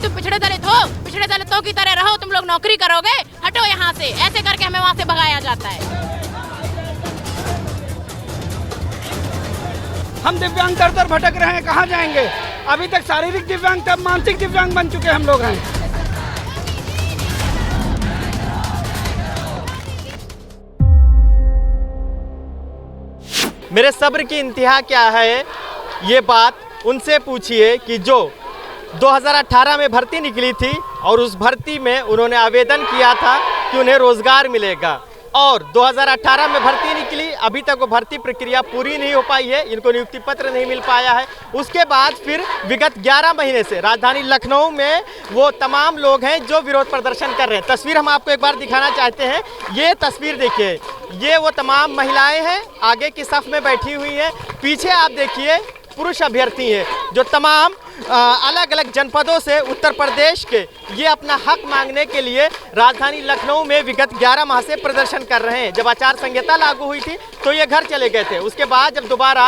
तुम पिछड़े दलित हो, पिछड़े दलितों की तरह रहो, तुम लोग नौकरी करोगे, हटो यहाँ से। ऐसे करके हमें वहाँ से भगाया जाता है। हम दिव्यांग दर दर भटक रहे हैं, कहाँ जाएंगे? अभी तक शारीरिक दिव्यांग, तब मानसिक दिव्यांग बन चुके हम लोग हैं। मेरे सब्र की इंतहा क्या है, ये बात उनसे पूछिए कि जो 2018 में भर्ती निकली थी और उस भर्ती में उन्होंने आवेदन किया था कि उन्हें रोजगार मिलेगा, और 2018 में भर्ती निकली, अभी तक वो भर्ती प्रक्रिया पूरी नहीं हो पाई है, इनको नियुक्ति पत्र नहीं मिल पाया है। उसके बाद फिर विगत 11 महीने से राजधानी लखनऊ में वो तमाम लोग हैं जो विरोध प्रदर्शन कर रहे हैं। तस्वीर हम आपको एक बार दिखाना चाहते हैं। ये तस्वीर देखिए, ये वो तमाम महिलाएं हैं आगे की सफ में बैठी हुई हैं। पीछे आप देखिए पुरुष अभ्यर्थी हैं जो तमाम अलग अलग जनपदों से उत्तर प्रदेश के ये अपना हक मांगने के लिए राजधानी लखनऊ में विगत 11 माह से प्रदर्शन कर रहे हैं। जब आचार संहिता लागू हुई थी तो ये घर चले गए थे। उसके बाद जब दोबारा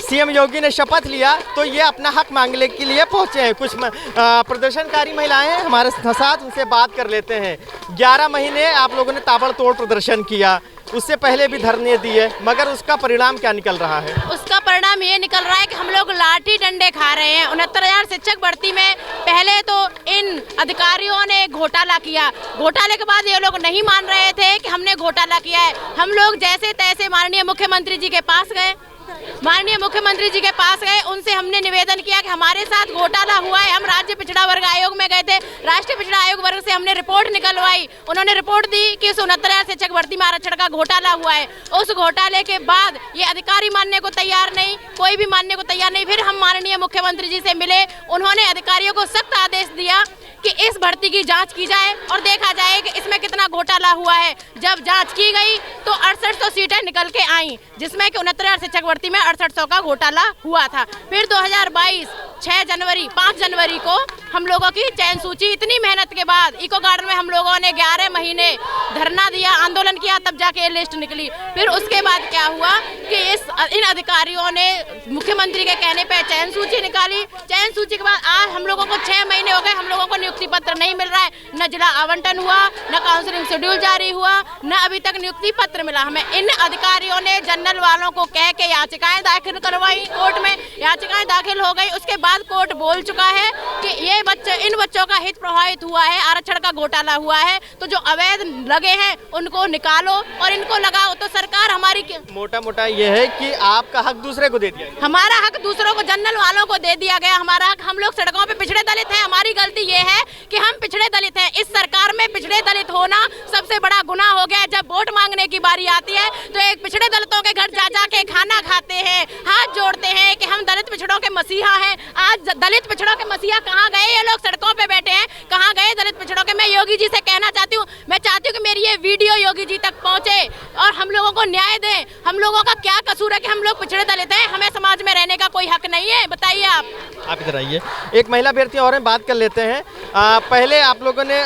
सीएम योगी ने शपथ लिया तो ये अपना हक मांगने के लिए पहुंचे हैं। कुछ प्रदर्शनकारी महिलाएं हैं हमारे साथ, उनसे बात कर लेते हैं। 11 महीने आप लोगों ने ताबड़तोड़ प्रदर्शन किया, उससे पहले भी धरने दिए, मगर उसका परिणाम क्या निकल रहा है? उसका परिणाम ये निकल रहा है कि हम लोग लाठी डंडे खा रहे हैं। 69,000 शिक्षक भर्ती में पहले तो इन अधिकारियों ने घोटाला किया, घोटाले के बाद ये लोग नहीं मान रहे थे कि हमने घोटाला किया है। हम लोग जैसे तैसे माननीय मुख्यमंत्री जी के पास गए, उनसे हमने निवेदन किया कि हमारे साथ घोटाला हुआ है। हम राज्य पिछड़ा वर्ग आयोग में गए थे, राष्ट्रीय पिछड़ा आयोग वर्ग से हमने रिपोर्ट निकलवाई। उन्होंने रिपोर्ट दी कि 69,000 शिक्षक भर्ती में आरक्षण का घोटाला हुआ है। उस घोटाले के बाद ये अधिकारी मानने को तैयार नहीं, कोई भी मानने को तैयार नहीं। फिर हम माननीय मुख्यमंत्री जी से मिले, उन्होंने अधिकारियों को सख्त आदेश दिया कि इस भर्ती की जांच की जाए और देखा जाए कि इसमें कितना घोटाला हुआ है। जब जांच की गई तो 6800 सीटें निकल के आई, जिसमें कि 69,000 शिक्षक भर्ती में 6800 का घोटाला हुआ था। फिर 2022 5 जनवरी को हम लोगों की चयन सूची, इतनी मेहनत के बाद इको गार्डन में हम लोगों ने 11 महीने धरना दिया, आंदोलन किया, तब जाके ये लिस्ट निकली। फिर उसके बाद क्या हुआ कि इन अधिकारियों ने मुख्यमंत्री के कहने पे चयन सूची निकाली। चयन सूची के बाद आज हम लोगों को 6 महीने हो गए, हम लोगों को नियुक्ति पत्र नहीं मिल रहा है। न जिला आवंटन हुआ, न काउंसलिंग शेड्यूल जारी हुआ, न अभी तक नियुक्ति पत्र मिला हमें। इन अधिकारियों ने जनरल वालों को कह के याचिकाएं दाखिल करवाई कोर्ट में, याचिकाएं दाखिल हो गई। उसके बाद कोर्ट बोल चुका है कि ये इन बच्चों का हित प्रभावित हुआ है, आरक्षण का घोटाला हुआ है, तो जो अवैध लगे हैं उनको निकालो और इनको लगाओ। तो सरकार हमारी मोटा ये है कि आपका हक दूसरे को दे दिया, हमारा हक दूसरों को, जनरल वालों को दे दिया गया। हमारा हक, हम लोग सड़कों पे पिछड़े दलित हैं। हमारी गलती ये है कि हम पिछड़े दलित हैं। इस सरकार में पिछड़े दलित होना सबसे बड़ा गुनाह हो गया है। जब वोट मांगने की बारी आती है तो एक पिछड़े दलितों के घर जा के खाना खाते हैं, हाथ जोड़ते हैं कि हम दलित पिछड़ों के मसीहा हैं। आज दलित पिछड़ों के मसीहा कहाँ गए? ये लोग सड़कों पे बैठे हैं, कहाँ गए दलित पिछड़ों के? मैं योगी जी से कहना चाहती हूँ, मैं चाहती हूँ कि मेरी ये वीडियो योगी जी तक पहुँचे और हम लोगों को न्याय दें। हम लोगों का क्या कसूर है कि हम लोग पिछड़े दलित हैं? हमें समाज में रहने का कोई हक नहीं है? बताइए आप इधर आइए। एक महिला अभ्यर्थी और हैं, बात कर लेते हैं। पहले आप लोगों ने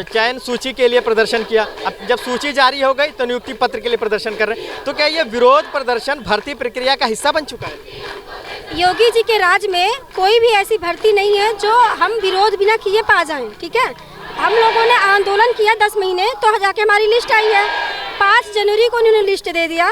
चयन सूची के लिए प्रदर्शन किया, अब जब सूची जारी हो गई तो नियुक्ति पत्र के लिए प्रदर्शन कर रहे हैं, तो क्या ये विरोध प्रदर्शन भर्ती प्रक्रिया का हिस्सा बन चुका है? योगी जी के राज में कोई भी ऐसी भर्ती नहीं है जो हम विरोध बिना किए पा जाएं, ठीक है। हम लोगों ने आंदोलन किया 10 महीने, तो जाके हमारी लिस्ट आई है। 5 जनवरी को उन्होंने लिस्ट दे दिया,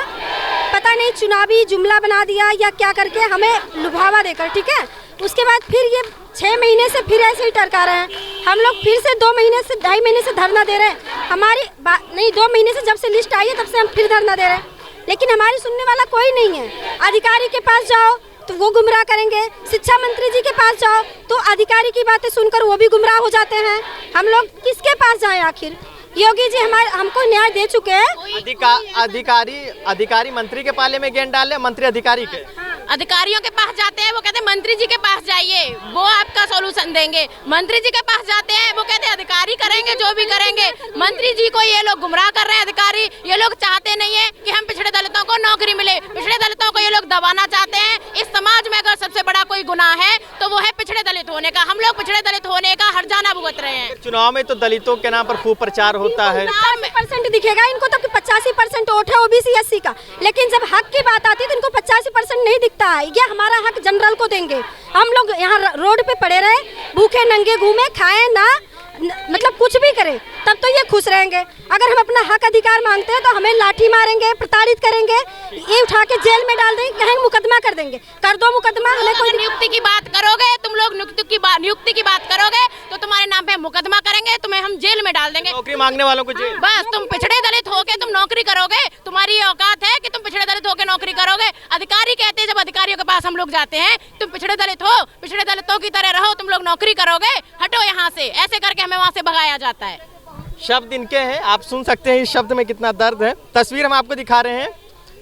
पता नहीं चुनावी जुमला बना दिया या क्या करके हमें लुभावा देकर, ठीक है। उसके बाद फिर ये 6 महीने से फिर ऐसे ही टरका रहे हैं। हम लोग फिर से 2 महीने से 2.5 महीने से धरना दे रहे हैं। हमारी नहीं, 2 महीने से जब से लिस्ट आई है तब से हम फिर धरना दे रहे हैं, लेकिन हमारी सुनने वाला कोई नहीं है। अधिकारी के पास जाओ तो वो गुमराह करेंगे, शिक्षा मंत्री जी के पास जाओ तो अधिकारी की बातें सुनकर वो भी गुमराह हो जाते हैं। हम लोग किसके पास जाएं आखिर? योगी जी हमको न्याय दे चुके हैं। अधिकारी मंत्री के पाले में गेंद डाले, मंत्री अधिकारी के अधिकारियों के पास जाते हैं, वो कहते हैं मंत्री जी के पास जाइए, वो आपका सॉल्यूशन देंगे। मंत्री जी के पास जाते हैं, वो कहते हैं अधिकारी करेंगे जो भी करेंगे। मंत्री जी को ये लोग गुमराह कर रहे हैं। अधिकारी ये लोग चाहते नहीं है कि हम पिछड़े दलितों को नौकरी मिले, पिछड़े दलितों को ये लोग दबाना चाहते हैं। इस समाज में अगर सबसे बड़ा कोई गुनाह है तो वो है पिछड़े दलित होने का। हम लोग पिछड़े दलित होने का हर्जाना भुगत रहे हैं। चुनाव में तो दलितों के नाम पर खूब प्रचार होता है। 80% दिखेगा इनको, तब 85% वोट है ओबीसी एससी का, लेकिन जब हक की बात आती है तो इनको 85% नहीं दिखता है। ये हमारा हक जनरल को देंगे। हम लोग यहाँ रोड पे पड़े रहे, भूखे नंगे घूमे, खाएं ना, मतलब कुछ भी करें, तब तो ये खुश रहेंगे। अगर हम अपना हक अधिकार मांगते हैं तो हमें लाठी मारेंगे, प्रताड़ित करेंगे, ये उठा के जेल में डाल देंगे, कहेंगे मुकदमा कर देंगे। कर दो मुकदमा, हमें कोई नियुक्ति की बात करोगे, तुम लोग नियुक्ति की बात करोगे तो तुम्हारे नाम पे मुकदमा करेंगे, तुम्हें हम जेल में डाल देंगे। नौकरी मांगने वालों को जेल। बस तुम पिछड़े दलित होके तुम नौकरी करोगे, तुम्हारी औकात है कि तुम पिछड़े दलित होके नौकरी करोगे। अधिकारी कहते हैं, जब अधिकारियों के पास हम लोग जाते हैं, तुम पिछड़े दलित हो, पिछड़े दलितों की तरह रहो, तुम लोग नौकरी करोगे, हटो यहाँ से, ऐसे करके हमें वहाँ से भगाया जाता है। शब्द इनके हैं, आप सुन सकते हैं इस शब्द में कितना दर्द है। तस्वीर हम आपको दिखा रहे हैं,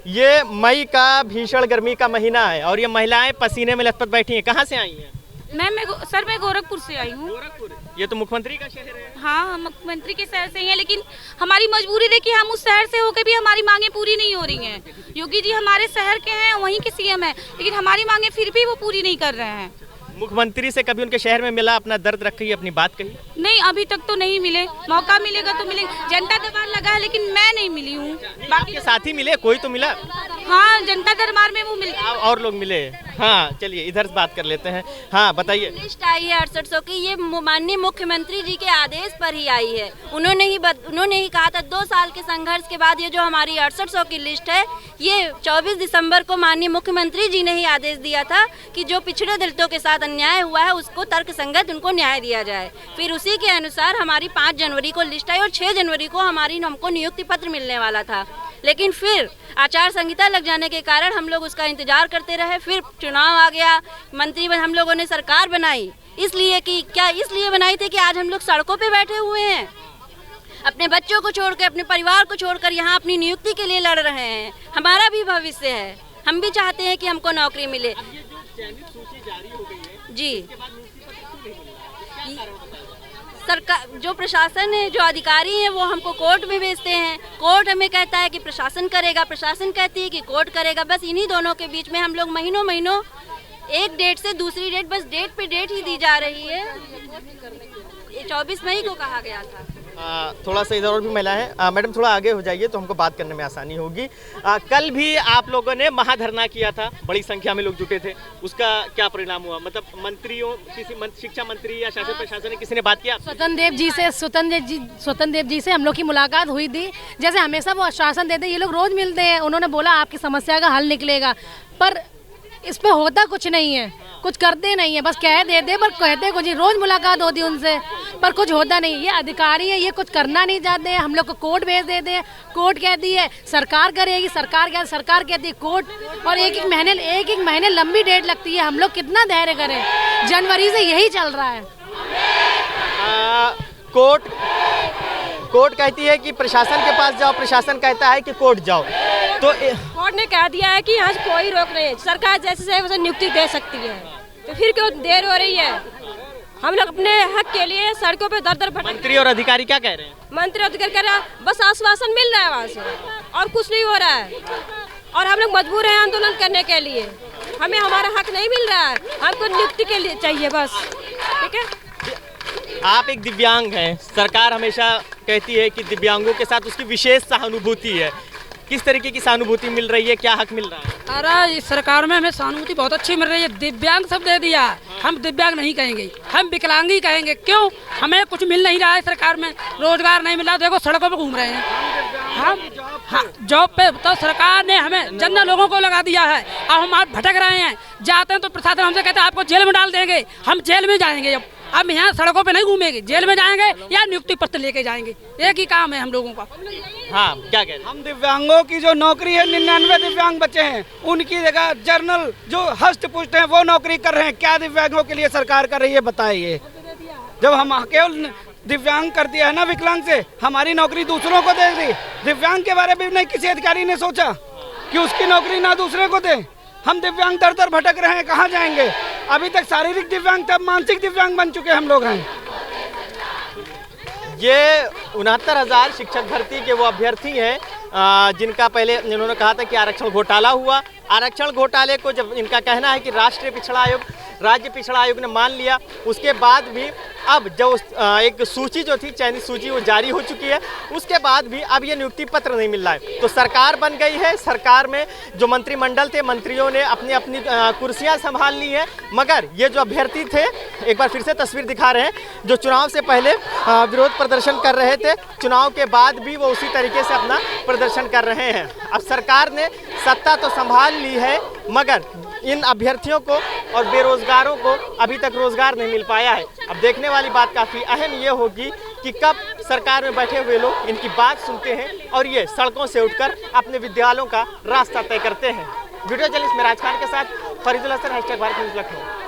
ये मई का भीषण गर्मी का महीना है और ये महिलाएं पसीने में लथपथ बैठी हैं। कहाँ से आई हैं? मैं गोरखपुर से आई हूँ। गोरखपुर, ये तो मुख्यमंत्री का शहर है। हाँ, हम मुख्यमंत्री के शहर से ही हैं, लेकिन हमारी मजबूरी देखिए, हम उस शहर से होकर भी हमारी मांगे पूरी नहीं हो रही हैं। योगी जी हमारे शहर के हैं, वहीं के सीएम हैं, लेकिन हमारी मांगे फिर भी वो पूरी नहीं कर रहे हैं। मुख्यमंत्री से कभी उनके शहर में मिला, अपना दर्द रखी, अपनी बात कही? नहीं, अभी तक तो नहीं मिले। मौका मिलेगा तो मिलेगा। जनता दरबार लगा है, लेकिन मैं नहीं मिली हूँ। बाकी के साथी मिले, कोई तो मिला? हाँ, जनता दरबार में वो मिले और लोग मिले। हाँ, चलिए इधर से बात कर लेते हैं। हाँ, बताइए। लिस्ट आई है 6800 की, ये माननीय मुख्यमंत्री जी के आदेश पर ही आई है। उन्होंने ही कहा था, 2 साल के संघर्ष के बाद ये जो हमारी 6800 की लिस्ट है, ये 24 दिसंबर को माननीय मुख्यमंत्री जी ने ही आदेश दिया था कि जो पिछड़े दलितों के साथ अन्याय हुआ है उसको तर्कसंगत उनको न्याय दिया जाए। फिर उसी के अनुसार हमारी 5 जनवरी को लिस्ट आई और 6 जनवरी को हमको नियुक्ति पत्र मिलने वाला था, लेकिन फिर आचार संहिता लग जाने के कारण हम लोग उसका इंतजार करते रहे। फिर चुनाव आ गया, मंत्री हम लोगों ने सरकार बनाई, इसलिए बनाई थी कि आज हम लोग सड़कों पे बैठे हुए हैं, अपने बच्चों को छोड़कर, अपने परिवार को छोड़कर यहाँ अपनी नियुक्ति के लिए लड़ रहे हैं। हमारा भी भविष्य है, हम भी चाहते हैं कि हमको नौकरी मिले। जी, सरकार, जो प्रशासन है, जो अधिकारी हैं, वो हमको कोर्ट में भेजते हैं। कोर्ट हमें कहता है कि प्रशासन करेगा, प्रशासन कहती है कि कोर्ट करेगा। बस इन्हीं दोनों के बीच में हम लोग महीनों एक डेट से दूसरी डेट, बस डेट पे डेट ही दी जा रही है। 24 मई को कहा गया था। थोड़ा सा इधर और भी महिला है। मैडम थोड़ा आगे हो जाइए तो हमको बात करने में आसानी होगी। कल भी आप लोगों ने महाधरना किया था, बड़ी संख्या में लोग जुटे थे, उसका क्या परिणाम हुआ? मतलब मंत्रियों, शिक्षा मंत्री या शासन प्रशासन ने किसी ने बात किया? स्वतंत्र देव जी से हम लोग की मुलाकात हुई थी। जैसे हमेशा वो आश्वासन देते, ये लोग रोज मिलते हैं, उन्होंने बोला आपकी समस्या का हल निकलेगा, पर इस पे होता कुछ नहीं है, कुछ करते नहीं है, बस कह देते, पर कहते कुछ। रोज मुलाकात होती है उनसे, पर कुछ होता नहीं। ये अधिकारी है, ये कुछ करना नहीं चाहते हैं। हम लोग को कोर्ट भेज देते हैं, कोर्ट कहती है सरकार करेगी, सरकार कहती है कोर्ट, और एक एक महीने लंबी डेट लगती है। हम लोग कितना धैर्य करें? जनवरी से यही चल रहा है। कोर्ट कहती है कि प्रशासन के पास जाओ, प्रशासन कहता है कि कोर्ट जाओ। तो कोर्ट ने कह दिया है कि आज कोई रोक नहीं है, सरकार जैसे चाहे वैसे नियुक्ति दे सकती है, तो फिर क्यों देर हो रही है? हम लोग अपने हक के लिए सड़कों पे दर भटक। मंत्री और अधिकारी क्या कह रहे हैं? मंत्री अधिकारी कह रहा है बस आश्वासन मिल रहा है वहाँ से, और कुछ नहीं हो रहा है, और हम लोग मजबूर हैं आंदोलन करने के लिए। हमें हमारा हक नहीं मिल रहा है, हमको नियुक्ति के लिए चाहिए बस। ठीक है, आप एक दिव्यांग हैं, सरकार हमेशा कहती है कि दिव्यांगों के साथ उसकी विशेष सहानुभूति है। किस तरीके की सहानुभूति मिल रही है, क्या हक मिल रहा है? अरे इस सरकार में हमें सहानुभूति बहुत अच्छी मिल रही है। दिव्यांग सब दे दिया, हम दिव्यांग नहीं कहेंगे, हम विकलांग ही कहेंगे। क्यों? हमें कुछ मिल नहीं रहा है सरकार में, रोजगार नहीं मिला, देखो सड़कों पे घूम रहे हैं हम। जॉब पे तो सरकार ने हमें जनरल लोगों को लगा दिया है, अब हम आप भटक रहे हैं। जाते हैं तो प्रशासन हमसे कहते हैं आपको जेल में डाल देंगे, हम जेल में जाएंगे। अब यहाँ सड़कों पे नहीं घूमेंगे, जेल में जाएंगे या नियुक्ति पत्र लेके जाएंगे, एक ही काम है हम लोगों का। हाँ, क्या कह रहे हैं? हम दिव्यांगों की जो नौकरी है, 99 दिव्यांग बच्चे हैं, उनकी जगह जर्नल जो हस्त पुष्ट हैं वो नौकरी कर रहे हैं। क्या दिव्यांगों के लिए सरकार कर रही है बताइए? जब हम केवल दिव्यांग कर दिया है ना, विकलांग से हमारी नौकरी दूसरों को दे दी। दिव्यांग के बारे में नहीं किसी अधिकारी ने सोचा कि उसकी नौकरी ना दूसरे को दे। हम दिव्यांग दर भटक रहे हैं, कहाँ जाएंगे? अभी तक शारीरिक दिव्यांग, तब मानसिक दिव्यांग बन चुके हम लोग हैं। ये 69,000 शिक्षक भर्ती के वो अभ्यर्थी हैं जिनका पहले इन्होंने कहा था कि आरक्षण घोटाला हुआ। आरक्षण घोटाले को जब इनका कहना है कि राष्ट्रीय पिछड़ा आयोग राज्य पिछड़ा आयोग ने मान लिया। उसके बाद भी अब जो एक सूची जो थी, चयनित सूची, वो जारी हो चुकी है। उसके बाद भी अब ये नियुक्ति पत्र नहीं मिल रहा है। तो सरकार बन गई है, सरकार में जो मंत्रिमंडल थे, मंत्रियों ने अपनी अपनी कुर्सियां संभाल ली है, मगर ये जो अभ्यर्थी थे, एक बार फिर से तस्वीर दिखा रहे हैं, जो चुनाव से पहले विरोध प्रदर्शन कर रहे थे, चुनाव के बाद भी वो उसी तरीके से अपना प्रदर्शन कर रहे हैं। अब सरकार ने सत्ता तो संभाल ली है, मगर इन अभ्यर्थियों को और बेरोजगारों को अभी तक रोजगार नहीं मिल पाया है। अब देखने वाली बात काफ़ी अहम ये होगी कि कब सरकार में बैठे हुए लोग इनकी बात सुनते हैं और ये सड़कों से उठकर अपने विद्यालयों का रास्ता तय करते हैं। वीडियो जर्नलिस्ट मेराज खान के साथ फरीदुल हसन, #भारत न्यूज़ लखनऊ।